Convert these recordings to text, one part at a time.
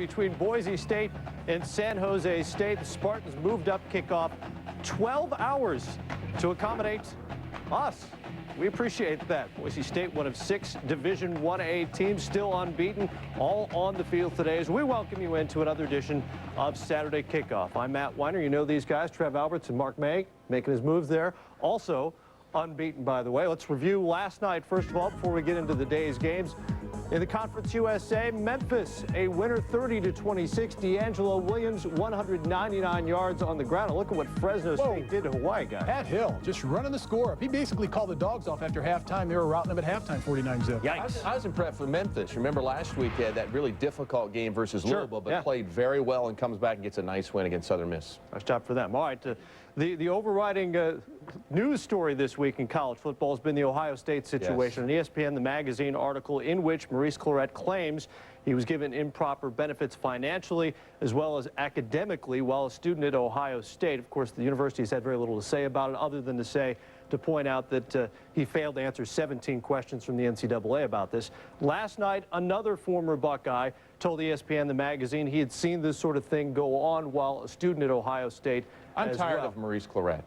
between Boise State and San Jose State. The Spartans moved up kickoff 12 hours to accommodate us. We appreciate that. Boise State, one of 6 Division 1A teams, still unbeaten, all on the field today as we welcome you into another edition of Saturday Kickoff. I'm Matt Weiner. You know these guys, Trev Alberts and Mark May, making his moves there. Also unbeaten, by the way. Let's review last night, first of all, before we get into the day's games. In the Conference USA, Memphis, a winner 30-26. D'Angelo Williams, 199 yards on the ground. And look at what Fresno State did to Hawaii, guys. Pat Hill just running the score up. He basically called the dogs off after halftime. They were routing them at halftime, 49-zip. Yikes. I was impressed with Memphis. Remember last week they had that really difficult game versus Louisville, but played very well and comes back and gets a nice win against Southern Miss. Nice job for them. All right, the overriding news story this week in college football has been the Ohio State situation. An ESPN, the magazine article in which Maurice Clarett claims he was given improper benefits financially as well as academically while a student at Ohio State. Of course, the university has had very little to say about it other than to point out that he failed to answer 17 questions from the NCAA about this. Last night, another former Buckeye told ESPN, the magazine, he had seen this sort of thing go on while a student at Ohio State. I'm tired of Maurice Clarett.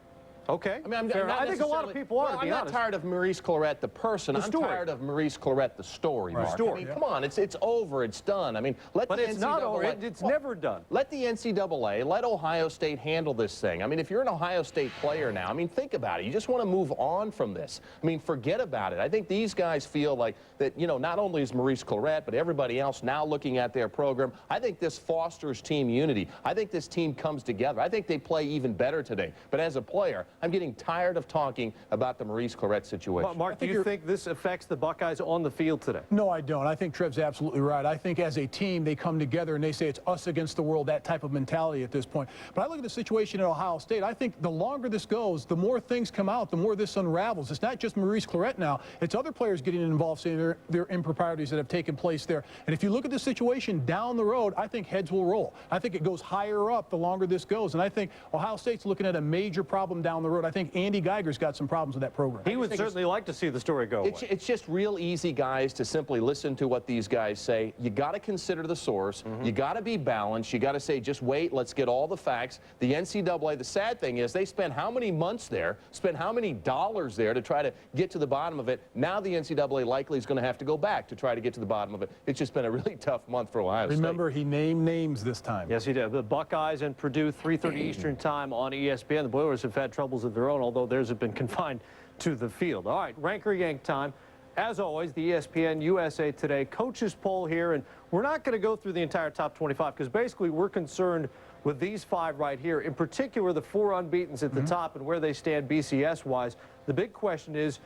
Okay. I mean, I think a lot of people are, to be honest. I'm not tired of Maurice Clarett, the person. I'm tired of Maurice Clarett, the story. Right. Mark. I mean, come on, it's over, it's done. I mean, let the NCAA. But it's not over. It's never done. Let the NCAA, let Ohio State handle this thing. I mean, if you're an Ohio State player now, I mean, think about it. You just want to move on from this. I mean, forget about it. I think these guys feel like that, you know, not only is Maurice Clarett, but everybody else now looking at their program. I think this fosters team unity. I think this team comes together. I think they play even better today. But as a player, I'm getting tired of talking about the Maurice Clarett situation. Mark, do you think this affects the Buckeyes on the field today? No, I don't. I think Trev's absolutely right. I think as a team, they come together and they say it's us against the world, that type of mentality at this point. But I look at the situation at Ohio State. I think the longer this goes, the more things come out, the more this unravels. It's not just Maurice Clarett now. It's other players getting involved, saying there are improprieties that have taken place there. And if you look at the situation down the road, I think heads will roll. I think it goes higher up the longer this goes. And I think Ohio State's looking at a major problem down the road. I think Andy Geiger's got some problems with that program. He would certainly like to see the story go away. It's just real easy, guys, to simply listen to what these guys say. You got to consider the source. You got to be balanced. You got to say, just wait, let's get all the facts. The NCAA, the sad thing is they spent how many months there, spent how many dollars there to try to get to the bottom of it. Now the NCAA likely is going to have to go back to try to get to the bottom of it. It's just been a really tough month for Ohio State. Remember, he named names this time. Yes, he did. The Buckeyes and Purdue, 3:30 Eastern time on ESPN. The Boilers have had troubles of their own, although theirs have been confined to the field. All right, Ranker Yank time. As always, the ESPN USA Today coaches poll here, and we're not going to go through the entire top 25 because basically we're concerned with these 5 right here, in particular the 4 unbeatens at the top and where they stand BCS-wise. The big question is,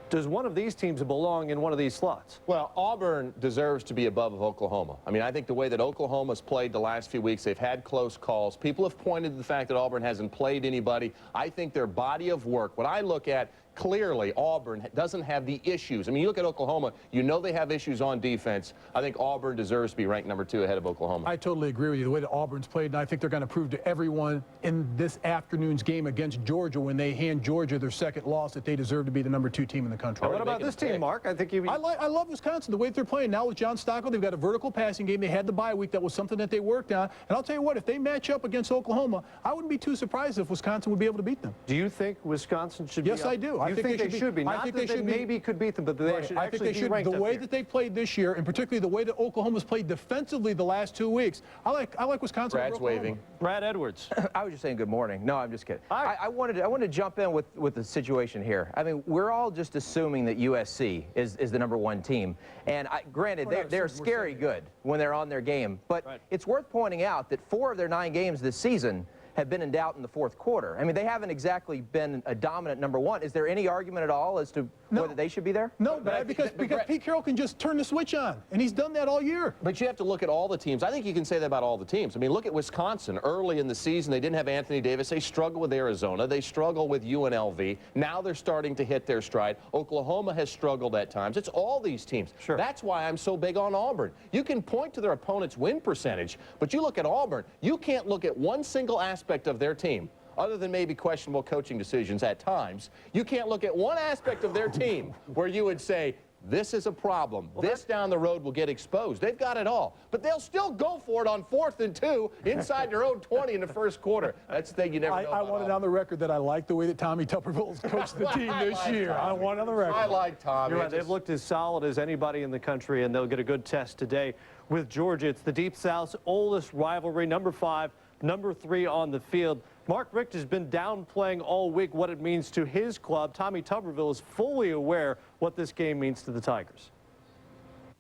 does one of these teams belong in one of these slots? Well, Auburn deserves to be above of Oklahoma. I mean, I think the way that Oklahoma's played the last few weeks, they've had close calls. People have pointed to the fact that Auburn hasn't played anybody. I think their body of work, what I look at, clearly Auburn doesn't have the issues. I mean, you look at Oklahoma, you know they have issues on defense. I think Auburn deserves to be ranked number 2 ahead of Oklahoma. I totally agree with you. The way that Auburn's played, and I think they're going to prove to everyone in this afternoon's game against Georgia, when they hand Georgia their second loss, that they deserve to be the number 2 team in the country. What about this team, Mark? I think I love Wisconsin, the way they're playing. Now with John Stockwell, they've got a vertical passing game. They had the bye week. That was something that they worked on. And I'll tell you what, if they match up against Oklahoma, I wouldn't be too surprised if Wisconsin would be able to beat them. Do you think Wisconsin should be Yes, I do. I think they should be. I think they should maybe could beat them, but they should actually be ranked. The way that they played this year, and particularly the way that Oklahoma's played defensively the last 2 weeks, I like Wisconsin. Brad's waving. Brad Edwards. I was just saying good morning. No, I'm just kidding. I wanted to jump in with the situation here. I mean, we're all just assuming that USC is the number 1 team, and granted they're scary good when they're on their game, but it's worth pointing out that 4 of their 9 games this season have been in doubt in the 4th quarter. I mean, they haven't exactly been a dominant number 1. Is there any argument at all as to whether they should be there? No, because Pete Carroll can just turn the switch on, and he's done that all year. But you have to look at all the teams. I think you can say that about all the teams. I mean, look at Wisconsin. Early in the season, they didn't have Anthony Davis. They struggled with Arizona. They struggled with UNLV. Now they're starting to hit their stride. Oklahoma has struggled at times. It's all these teams. Sure. That's why I'm so big on Auburn. You can point to their opponent's win percentage, but you look at Auburn, you can't look at one single aspect of their team other than maybe questionable coaching decisions at times. You can't look at one aspect of their team where you would say, this is a problem. This down the road will get exposed. They've got it all. But they'll still go for it on 4th and 2 inside their own 20 in the first quarter. That's the thing you never know I want it on the record that I like the way that Tommy Tuberville has coached the team this year. I want it on the record. I like Tommy. You're right. They've looked as solid as anybody in the country, and they'll get a good test today with Georgia. It's the Deep South's oldest rivalry, number 5, number 3 on the field. Mark Richt has been downplaying all week what it means to his club. Tommy Tuberville is fully aware what this game means to the Tigers.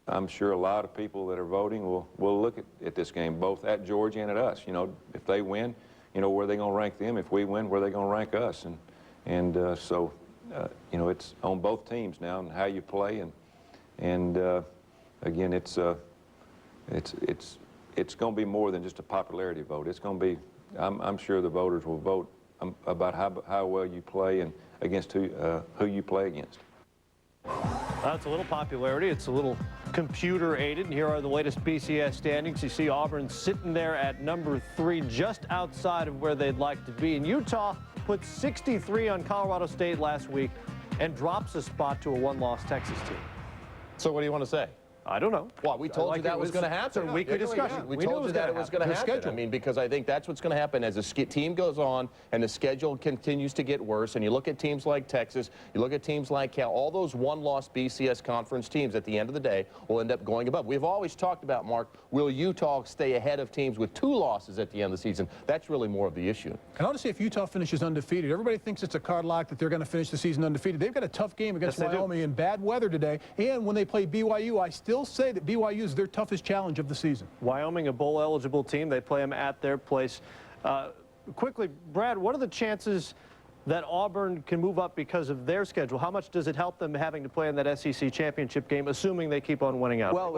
I'm sure a lot of people that are voting will look at this game, both at Georgia and at us. You know, if they win, you know, where are they going to rank them? If we win, where are they going to rank us? So, you know, it's on both teams now and how you play. And again, it's going to be more than just a popularity vote. It's going to be, I'm sure the voters will vote about how well you play and against who you play against. That's a little popularity. It's a little computer aided. And here are the latest BCS standings. You see Auburn sitting there at number 3, just outside of where they'd like to be. And Utah put 63 on Colorado State last week and drops a spot to a 1-loss Texas team. So what do you want to say? I don't know. Well, we told you that was going to happen. It's a weekly discussion. We told you that it was going to happen. I mean, because I think that's what's going to happen as the team goes on and the schedule continues to get worse. And you look at teams like Texas, you look at teams like Cal, all those 1-loss BCS conference teams at the end of the day will end up going above. We've always talked about, Mark, will Utah stay ahead of teams with 2 losses at the end of the season? That's really more of the issue. And honestly, if Utah finishes undefeated, everybody thinks it's a card lock that they're going to finish the season undefeated. They've got a tough game against Wyoming in bad weather today. And when they play BYU, I still say that BYU is their toughest challenge of the season. Wyoming, a bowl-eligible team. They play them at their place. Quickly, Brad, what are the chances that Auburn can move up because of their schedule? How much does it help them having to play in that SEC championship game, assuming they keep on winning out? Well, it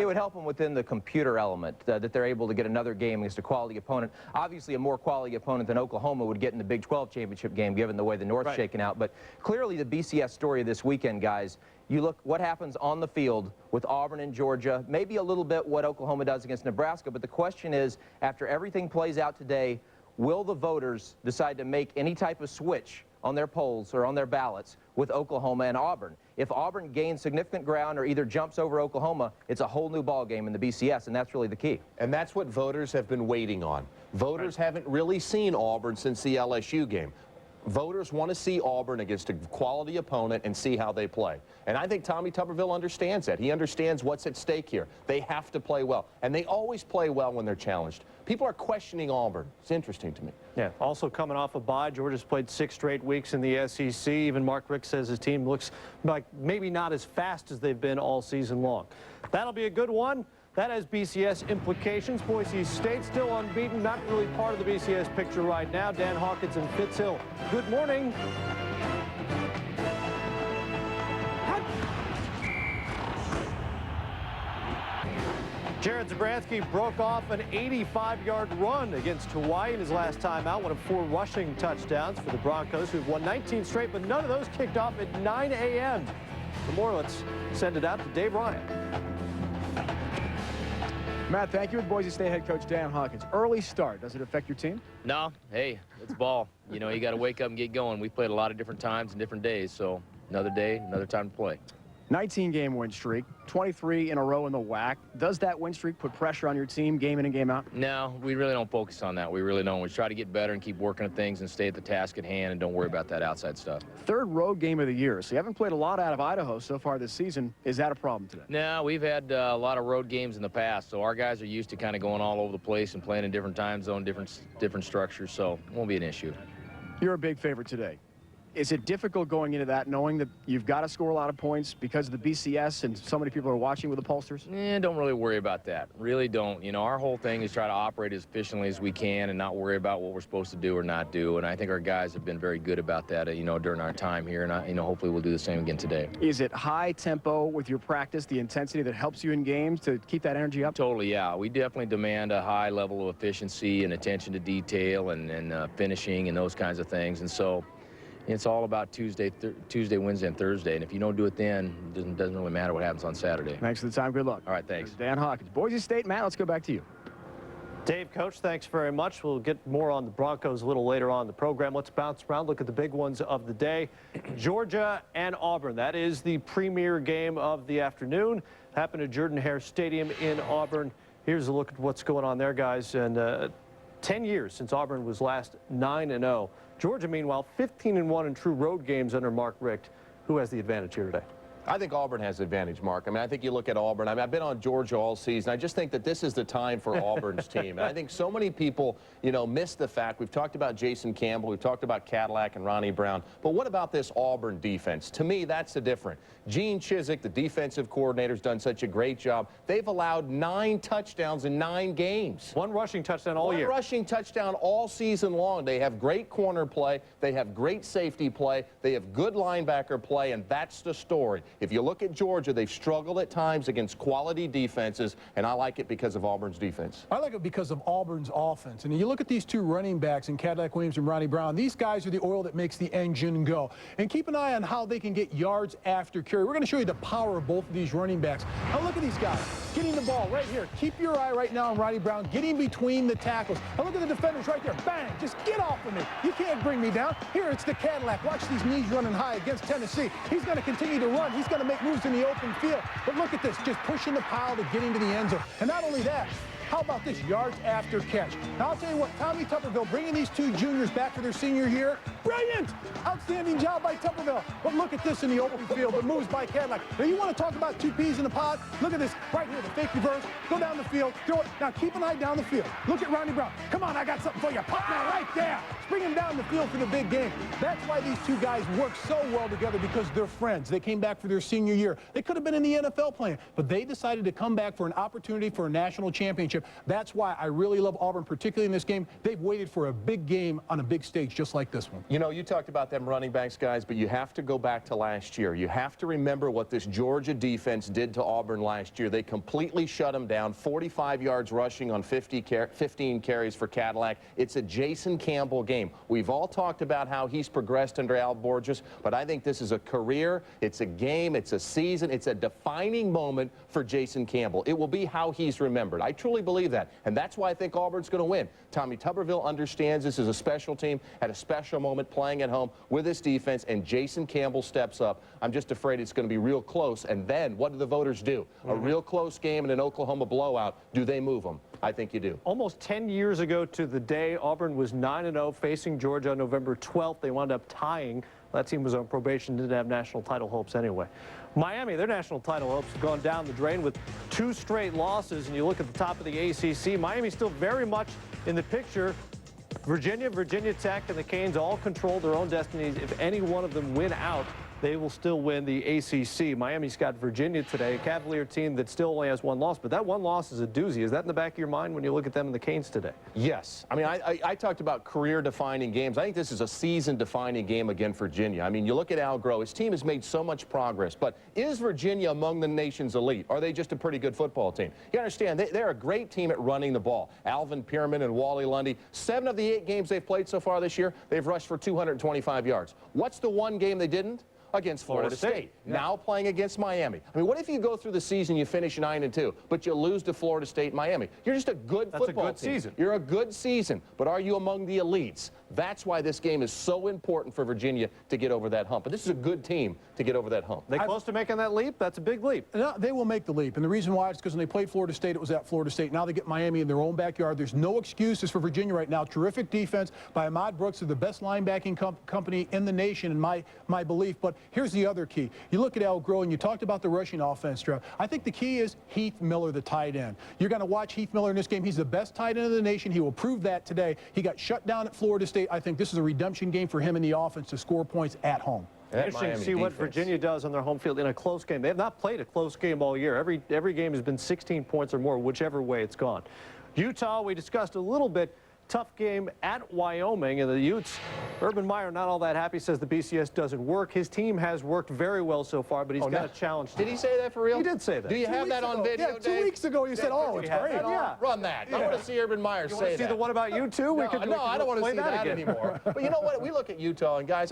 would help them within the computer element, that they're able to get another game against a quality opponent. Obviously, a more quality opponent than Oklahoma would get in the Big 12 championship game, given the way the North's shaken out. But clearly, the BCS story of this weekend, guys, you look what happens on the field with Auburn and Georgia, maybe a little bit what Oklahoma does against Nebraska, but the question is, after everything plays out today, will the voters decide to make any type of switch on their polls or on their ballots with Oklahoma and Auburn? If Auburn gains significant ground or either jumps over Oklahoma, it's a whole new ballgame in the BCS, and that's really the key. And that's what voters have been waiting on. Voters haven't really seen Auburn since the LSU game. Voters want to see Auburn against a quality opponent and see how they play. And I think Tommy Tuberville understands that. He understands what's at stake here. They have to play well. And they always play well when they're challenged. People are questioning Auburn. It's interesting to me. Yeah, also coming off a bye, Georgia's played 6 straight weeks in the SEC. Even Mark Richt says his team looks like maybe not as fast as they've been all season long. That'll be a good one. That has BCS implications. Boise State still unbeaten, not really part of the BCS picture right now. Dan Hawkins and Fitz Hill, good morning. Jared Zabransky broke off an 85-yard run against Hawaii in his last time out, one of 4 rushing touchdowns for the Broncos, who've won 19 straight, but none of those kicked off at 9 a.m. For more, let's send it out to Dave Ryan. Matt, thank you. With Boise State head coach Dan Hawkins. Early start, does it affect your team? No. Hey, it's ball. You know, you got to wake up and get going. We played a lot of different times and different days, so another day, another time to play. 19-game win streak, 23 in a row in the WAC. Does that win streak put pressure on your team game in and game out? No, we really don't focus on that. We really don't. We try to get better and keep working at things and stay at the task at hand and don't worry about that outside stuff. 3rd road game of the year, so you haven't played a lot out of Idaho so far this season. Is that a problem today? No, we've had a lot of road games in the past, so our guys are used to kind of going all over the place and playing in different time zone, different structures, so it won't be an issue. You're a big favorite today. Is it difficult going into that, knowing that you've got to score a lot of points because of the BCS and so many people are watching with the pollsters? Don't really worry about that. Really don't. You know, our whole thing is try to operate as efficiently as we can and not worry about what we're supposed to do or not do. And I think our guys have been very good about that, you know, during our time here. And, you know, hopefully we'll do the same again today. Is it high tempo with your practice, the intensity that helps you in games to keep that energy up? Totally, yeah. We definitely demand a high level of efficiency and attention to detail and finishing and those kinds of things. And so it's all about Tuesday, Wednesday, and Thursday. And if you don't do it then, it doesn't really matter what happens on Saturday. Thanks for the time. Good luck. All right, thanks. Dan Hawkins. Boise State, Matt, let's go back to you. Dave, Coach, thanks very much. We'll get more on the Broncos a little later on in the program. Let's bounce around, look at the big ones of the day. Georgia and Auburn. That is the premier game of the afternoon. Happened at Jordan-Hare Stadium in Auburn. Here's a look at what's going on there, guys. And 10 years since Auburn was last 9-0. Georgia, meanwhile, 15-1 in true road games under Mark Richt. Who has the advantage here today? I think Auburn has the advantage, Mark. I mean, I think you look at Auburn. I mean, I've been on Georgia all season. I just think that this is the time for Auburn's team. And I think so many people, you know, miss the fact. We've talked about Jason Campbell. We've talked about Cadillac and Ronnie Brown. But what about this Auburn defense? To me, that's the difference. Gene Chizik, the defensive coordinator, has done such a great job. They've allowed 9 touchdowns in 9 games. 1 rushing touchdown all year. 1 rushing touchdown all season long. They have great corner play. They have great safety play. They have good linebacker play, and that's the story. If you look at Georgia, they've struggled at times against quality defenses, and I like it because of Auburn's defense. I like it because of Auburn's offense. And you look at these 2 running backs in Cadillac Williams and Ronnie Brown. These guys are the oil that makes the engine go. And keep an eye on how they can get yards after carry. We're going to show you the power of both of these running backs. Now look at these guys getting the ball right here. Keep your eye right now on Ronnie Brown getting between the tackles. Now look at the defenders right there. Bang! Just get off of me. You can't bring me down. Here it's the Cadillac. Watch these knees running high against Tennessee. He's going to continue to run. He's going to make moves in the open field. But look at this, just pushing the pile to get into the end zone. And not only that, how about this, yards after catch? Now, I'll tell you what, Tommy Tuberville bringing these 2 juniors back for their senior year, brilliant! Outstanding job by Tuberville. But look at this in the open field, the moves by Cadillac. Now, you want to talk about 2 peas in a pod? Look at this right here, the fake reverse, go down the field, throw it. Now, keep an eye down the field. Look at Ronnie Brown. Come on, I got something for you. Pop now, right there. Bring him down the field for the big game. That's why these 2 guys work so well together, because they're friends. They came back for their senior year. They could have been in the NFL playing, but they decided to come back for an opportunity for a national championship. That's why I really love Auburn, particularly in this game. They've waited for a big game on a big stage just like this one. You know, you talked about them running backs, guys, but you have to go back to last year. You have to remember what this Georgia defense did to Auburn last year. They completely shut them down, 45 yards rushing on 15 carries for Cadillac. It's a Jason Campbell game. We've all talked about how he's progressed under Al Borges, but I think this is a career, it's a game, it's a season, it's a defining moment for Jason Campbell. It will be how he's remembered. I truly believe that, and that's why I think Auburn's going to win. Tommy Tuberville understands this is a special team at a special moment playing at home with this defense, and Jason Campbell steps up. I'm just afraid it's going to be real close, and then what do the voters do? A real close game in an Oklahoma blowout, do they move them? I think you do. Almost 10 years ago to the day, Auburn was 9-0 facing Georgia on November 12th. They wound up tying. That team was on probation, didn't have national title hopes anyway. Miami, their national title hopes have gone down the drain with 2 straight losses. And you look at the top of the ACC, Miami's still very much in the picture. Virginia, Virginia Tech, and the Canes all control their own destinies. If any one of them win out, they will still win the ACC. Miami's got Virginia today, a Cavalier team that still only has 1 loss, but that 1 loss is a doozy. Is that in the back of your mind when you look at them and the Canes today? Yes. I mean, I talked about career-defining games. I think this is a season-defining game against Virginia. I mean, you look at Al Groh. His team has made so much progress, but is Virginia among the nation's elite? Are they just a pretty good football team? You understand, they're a great team at running the ball. Alvin Pierman and Wally Lundy, 7 of the 8 games they've played so far this year, they've rushed for 225 yards. What's the 1 game they didn't? Against Florida State. Yeah. Now playing against Miami. I mean, what if you go through the season, you finish 9-2, but you lose to Florida State and Miami? You're just a good football team. That's a good season. You're a good season, but are you among the elites? That's why this game is so important for Virginia to get over that hump. But this is a good team to get over that hump. They close to making that leap? That's a big leap. No, they will make the leap. And the reason why is because when they played Florida State, it was at Florida State. Now they get Miami in their own backyard. There's no excuses for Virginia right now. Terrific defense by Ahmad Brooks. They're the best linebacking company in the nation, in my belief. But here's the other key. You look at Al Groh, and you talked about the rushing offense, Trev. I think the key is Heath Miller, the tight end. You're going to watch Heath Miller in this game. He's the best tight end in the nation. He will prove that today. He got shut down at Florida State. I think this is a redemption game for him in the offense to score points at home. Interesting to see what Virginia does on their home field in a close game. They have not played a close game all year. Every game has been 16 points or more, whichever way it's gone. Utah, we discussed a little bit. Tough game at Wyoming, and the Utes, Urban Meyer not all that happy, says the BCS doesn't work. His team has worked very well so far, but he's got a challenge. Did he say that for real? He did say that. Do you have that on video, Yeah, 2 weeks ago you said, oh, it's great. Yeah. Run that. I want to see Urban Meyer say that. You want to see the one about you, too? No, I don't want to see that anymore. But you know what? We look at Utah, and guys,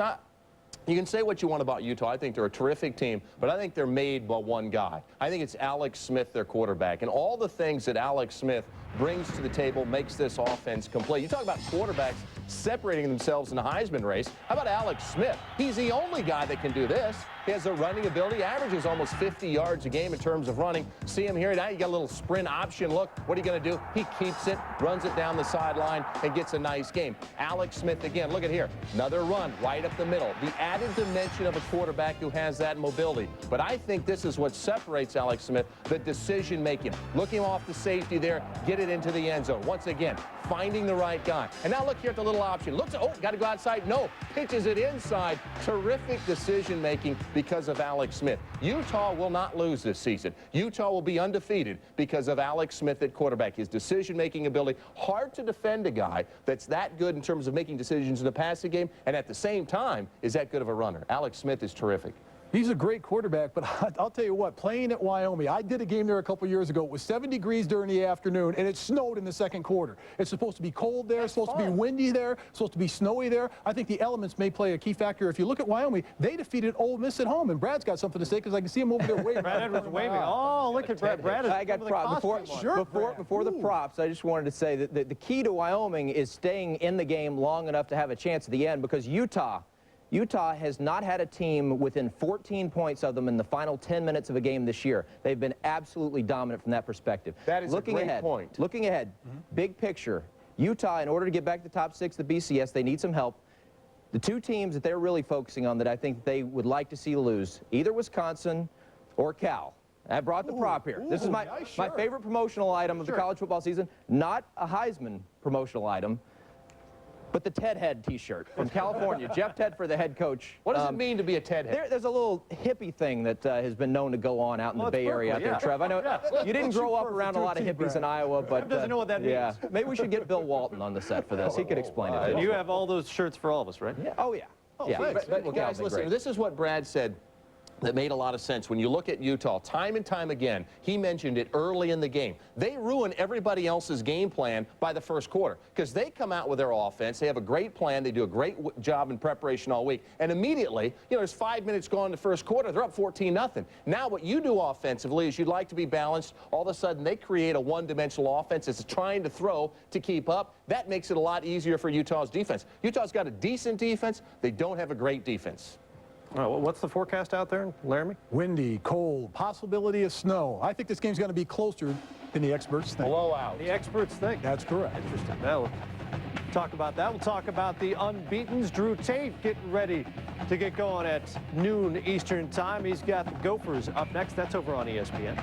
You can say what you want about Utah. I think they're a terrific team, but I think they're made by one guy. I think it's Alex Smith, their quarterback, and all the things that Alex Smith brings to the table makes this offense complete. You talk about quarterbacks separating themselves in the Heisman race. How about Alex Smith? He's the only guy that can do this. He has the running ability, averages almost 50 yards a game in terms of running. See him here now, you got a little sprint option look. What are you going to do? He keeps it, runs it down the sideline, and gets a nice game. Alex Smith again, look at here. Another run right up the middle. The added dimension of a quarterback who has that mobility. But I think this is what separates Alex Smith, the decision making. Looking off the safety there, get it into the end zone. Once again, finding the right guy. And now look here at the little option. Looks, oh, got to go outside. No, pitches it inside. Terrific decision making because of Alex Smith. Utah will not lose this season. Utah will be undefeated because of Alex Smith at quarterback. His decision-making ability. Hard to defend a guy that's that good in terms of making decisions in the passing game, and at the same time is that good of a runner. Alex Smith is terrific. He's a great quarterback, but I'll tell you what, playing at Wyoming, I did a game there a couple years ago. It was 7 degrees during the afternoon, and it snowed in the second quarter. It's supposed to be cold there, it's supposed to be windy there, supposed to be snowy there. I think the elements may play a key factor. If you look at Wyoming, they defeated Ole Miss at home, and Brad's got something to say because I can see him over there waving. Brad Edwards waving. Oh, look at Brad. Brad is I got props. Before the props, I just wanted to say that the key to Wyoming is staying in the game long enough to have a chance at the end, because Utah has not had a team within 14 points of them in the final 10 minutes of a game this year. They've been absolutely dominant from that perspective. That is a great point. Looking ahead, big picture, Utah, in order to get back to the top 6 of the BCS, they need some help. The two teams that they're really focusing on that I think they would like to see lose, either Wisconsin or Cal. I brought the prop here. This is my favorite promotional item of the college football season, not a Heisman promotional item, but the Ted Head T-shirt from California. Jeff Tedford, the head coach. What does it mean to be a Ted Head? There's a little hippie thing that has been known to go on out in the Bay Area out there, Trev. I know you didn't grow up around a lot of hippies in Iowa, but doesn't know what that means. Yeah, maybe we should get Bill Walton on the set for this. He could explain it to us. And you have all those shirts for all of us, right? Yeah. Oh, yeah. But guys, listen, this is what Brad said that made a lot of sense. When you look at Utah, time and time again, he mentioned it early in the game. They ruin everybody else's game plan by the first quarter because they come out with their offense. They have a great plan. They do a great job in preparation all week. And immediately, there's 5 minutes gone in the first quarter. They're up 14-0. Now what you do offensively is you'd like to be balanced. All of a sudden, they create a one-dimensional offense that's trying to throw to keep up. That makes it a lot easier for Utah's defense. Utah's got a decent defense. They don't have a great defense. All right, well, what's the forecast out there, Laramie? Windy, cold, possibility of snow. I think this game's going to be closer than the experts think. Blowout. The experts think. That's correct. Interesting. We'll talk about that. We'll talk about the unbeatens. Drew Tate getting ready to get going at noon Eastern time. He's got the Gophers up next. That's over on ESPN.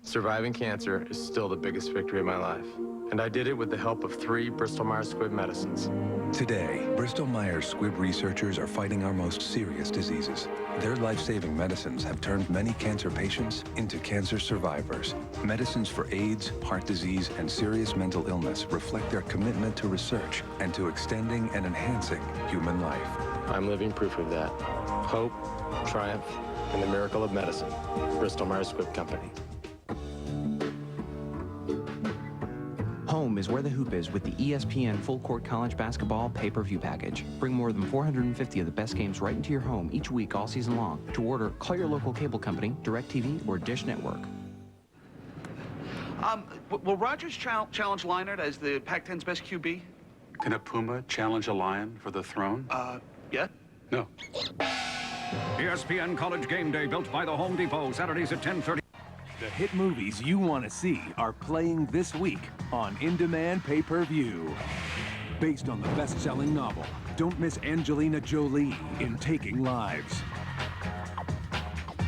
Surviving cancer is still the biggest victory of my life. And I did it with the help of 3 Bristol-Myers Squibb medicines. Today, Bristol-Myers Squibb researchers are fighting our most serious diseases. Their life-saving medicines have turned many cancer patients into cancer survivors. Medicines for AIDS, heart disease, and serious mental illness reflect their commitment to research and to extending and enhancing human life. I'm living proof of that. Hope, triumph, and the miracle of medicine. Bristol-Myers Squibb Company. Home is where the hoop is with the ESPN Full Court College Basketball pay-per-view package. Bring more than 450 of the best games right into your home each week all season long. To order, call your local cable company, DirecTV, or Dish Network. Will Rogers challenge Leinart as the Pac-10's best QB? Can a puma challenge a lion for the throne? Yeah? No. ESPN College Game Day, built by the Home Depot, Saturdays at 10:30. The hit movies you want to see are playing this week on In-Demand Pay-Per-View. Based on the best-selling novel, don't miss Angelina Jolie in Taking Lives.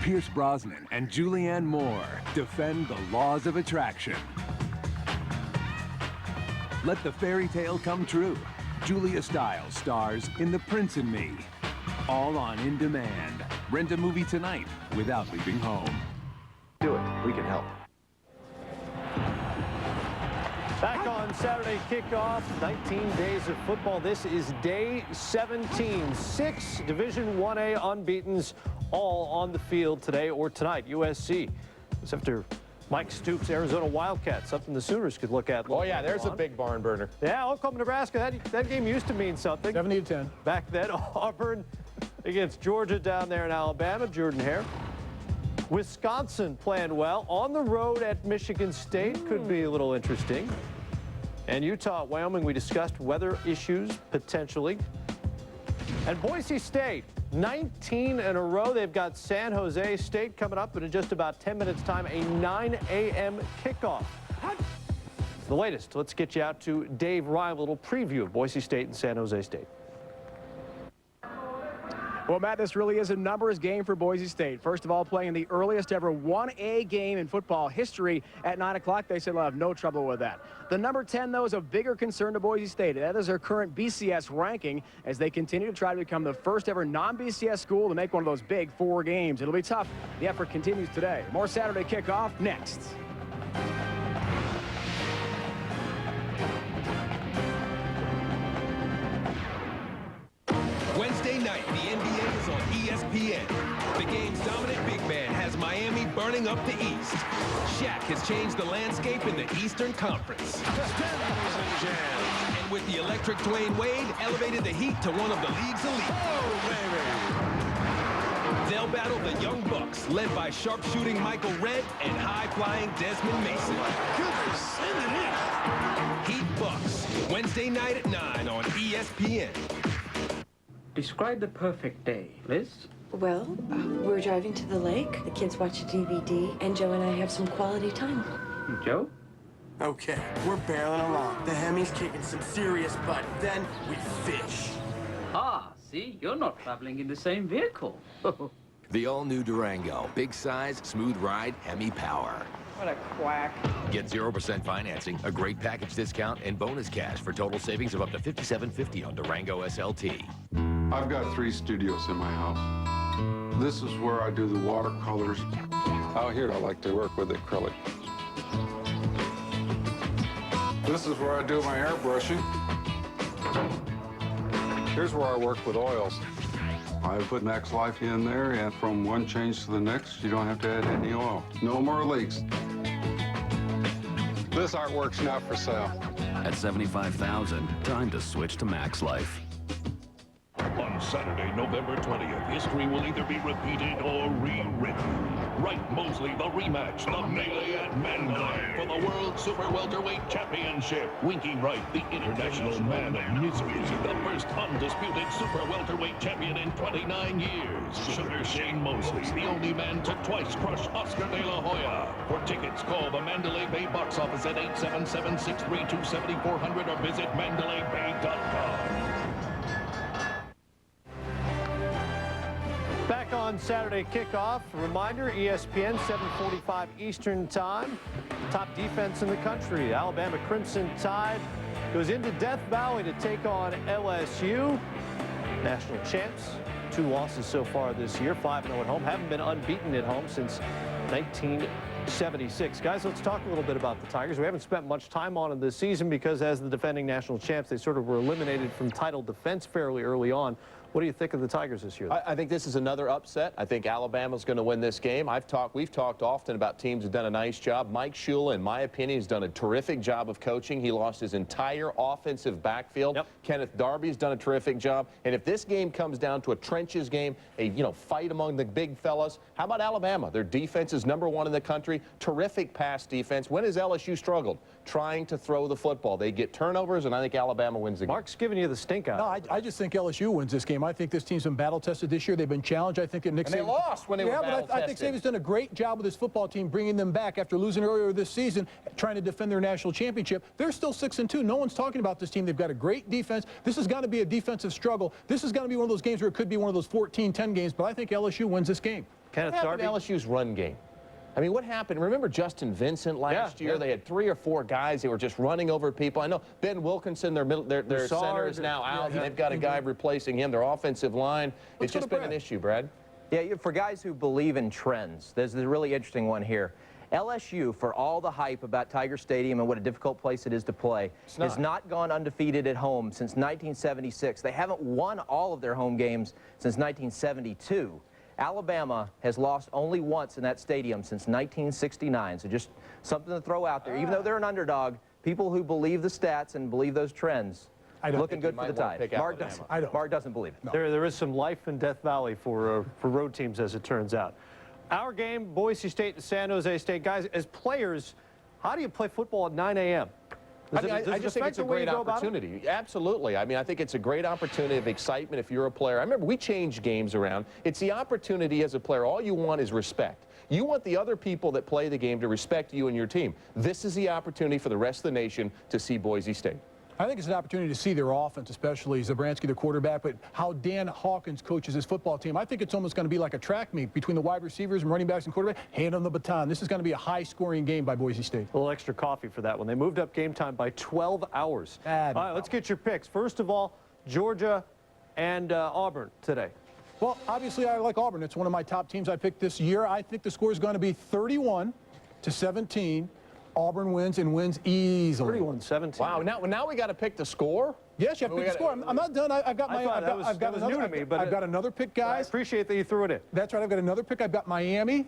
Pierce Brosnan and Julianne Moore defend the laws of attraction. Let the fairy tale come true. Julia Stiles stars in The Prince and Me. All on In Demand. Rent a movie tonight without leaving home. Do it. We can help. Back on Saturday kickoff, 19 days of football. This is day 17. 6 Division 1A unbeatens all on the field today or tonight. USC is after Mike Stoops' Arizona Wildcats, something the Sooners could look at. Oh, yeah, there's a big barn burner. Yeah, Oklahoma, Nebraska, that game used to mean something. 70-10. Back then, Auburn against Georgia down there in Alabama, Jordan Hare. Wisconsin playing well on the road at Michigan State. Could be a little interesting. And Utah, Wyoming, we discussed weather issues potentially. And Boise State, 19 in a row. They've got San Jose State coming up in just about 10 minutes time, a 9 a.m. kickoff. The latest, let's get you out to Dave Ryan, a little preview of Boise State and San Jose State. Well, Matt, this really is a numbers game for Boise State. First of all, playing the earliest ever 1A game in football history at 9 o'clock. They said they'll have no trouble with that. The number 10, though, is a bigger concern to Boise State. That is their current BCS ranking as they continue to try to become the first ever non-BCS school to make one of those big 4 games. It'll be tough. The effort continues today. More Saturday kickoff next. Wednesday night, the NBA is on ESPN. The game's dominant big man has Miami burning up the East. Shaq has changed the landscape in the Eastern Conference. And with the electric Dwayne Wade, elevated the Heat to one of the league's elite. They'll battle the Young Bucks, led by sharpshooting Michael Redd and high-flying Desmond Mason. Heat Bucks, Wednesday night at 9 on ESPN. Describe the perfect day, Liz. Well, we're driving to the lake. The kids watch a DVD, and Joe and I have some quality time. Joe? Okay, we're barreling along. The Hemi's kicking some serious butt. Then we fish. Ah, see, you're not traveling in the same vehicle. The all-new Durango. Big size, smooth ride, Hemi power. What a quack. Get 0% financing, a great package discount, and bonus cash for total savings of up to $5,750 on Durango SLT. I've got 3 studios in my house. This is where I do the watercolors. Out here, I like to work with acrylic. This is where I do my airbrushing. Here's where I work with oils. I put Max Life in there, and from one change to the next, you don't have to add any oil. No more leaks. This artwork's not for sale. At $75,000, time to switch to Max Life. On Saturday, November 20th, history will either be repeated or rewritten. Wright Mosley, the rematch, the melee at Mandalay for the World Super Welterweight Championship. Winky Wright, the international man of misery, the first undisputed Super Welterweight champion in 29 years. Sugar Shane Mosley, the only man to twice crush Oscar de la Hoya. For tickets, call the Mandalay Bay box office at 877-632-7400 or visit mandalaybay.com. Back on Saturday kickoff. A reminder, ESPN, 7:45 Eastern time. Top defense in the country. Alabama Crimson Tide goes into Death Valley to take on LSU. National champs. 2 losses so far this year. 5-0 at home. Haven't been unbeaten at home since 1976. Guys, let's talk a little bit about the Tigers. We haven't spent much time on them this season because as the defending national champs, they sort of were eliminated from title defense fairly early on. What do you think of the Tigers this year? I think this is another upset. I think Alabama's going to win this game. We've talked often about teams who've done a nice job. Mike Shula, in my opinion, has done a terrific job of coaching. He lost his entire offensive backfield. Yep. Kenneth Darby's done a terrific job. And if this game comes down to a trenches game, a fight among the big fellas, how about Alabama? Their defense is #1 in the country. Terrific pass defense. When has LSU struggled? Trying to throw the football. They get turnovers, and I think Alabama wins the game. Mark's giving you the stink eye. No, I just think LSU wins this game. I think this team's been battle-tested this year. They've been challenged. I think that Nick Saban... And they lost when they were battle-tested. Yeah, but I think Saban's done a great job with his football team, bringing them back after losing earlier this season, trying to defend their national championship. They're still 6-2. No one's talking about this team. They've got a great defense. This has got to be a defensive struggle. This is going to be one of those games where it could be one of those 14-10 games, but I think LSU wins this game. Kenneth Darby? LSU's run game. I mean, what happened? Remember Justin Vincent last year? They had 3 or 4 guys that were just running over people. I know Ben Wilkinson, their center is now out, and they've got a guy replacing him. Their offensive line, it's just been an issue, Brad. Yeah, for guys who believe in trends, there's a really interesting one here. LSU, for all the hype about Tiger Stadium and what a difficult place it is to play, has not gone undefeated at home since 1976. They haven't won all of their home games since 1972. Alabama has lost only once in that stadium since 1969. So just something to throw out there. Even though they're an underdog, people who believe the stats and believe those trends, looking good for the Tide. Mark doesn't believe it. No. There is some life and death valley for road teams, as it turns out. Our game, Boise State and San Jose State. Guys, as players, how do you play football at 9 a.m.? I just think it's a great opportunity. Absolutely. I mean, I think it's a great opportunity of excitement if you're a player. I remember we changed games around. It's the opportunity as a player. All you want is respect. You want the other people that play the game to respect you and your team. This is the opportunity for the rest of the nation to see Boise State. I think it's an opportunity to see their offense, especially Zabransky, the quarterback, but how Dan Hawkins coaches his football team. I think it's almost going to be like a track meet between the wide receivers and running backs and quarterback. Hand on the baton. This is going to be a high-scoring game by Boise State. A little extra coffee for that one. They moved up game time by 12 hours. All right, let's get your picks. First of all, Georgia and Auburn today. Well, obviously, I like Auburn. It's one of my top teams I picked this year. I think the score is going to be 31-17. Auburn wins and wins easily. 31-17. Wow, now we got to pick the score? Yes, you have to pick the score. I'm not done. I've got another pick, guys. I appreciate that you threw it in. That's right. I've got another pick. I've got Miami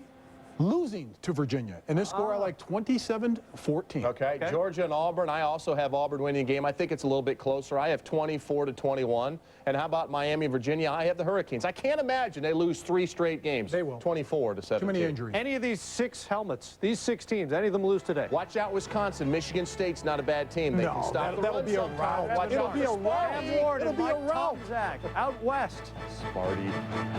losing to Virginia. And this score I like 27-14. Okay, Georgia and Auburn. I also have Auburn winning the game. I think it's a little bit closer. I have 24-21. And how about Miami, Virginia? I have the Hurricanes. I can't imagine they lose 3 straight games. They will. 24-17. Too many injuries. Any of these 6 helmets, these 6 teams, any of them lose today? Watch out, Wisconsin. Michigan State's not a bad team. They can stop the run sometimes. It'll be a rout. It'll be a rout. Out west. Smarty.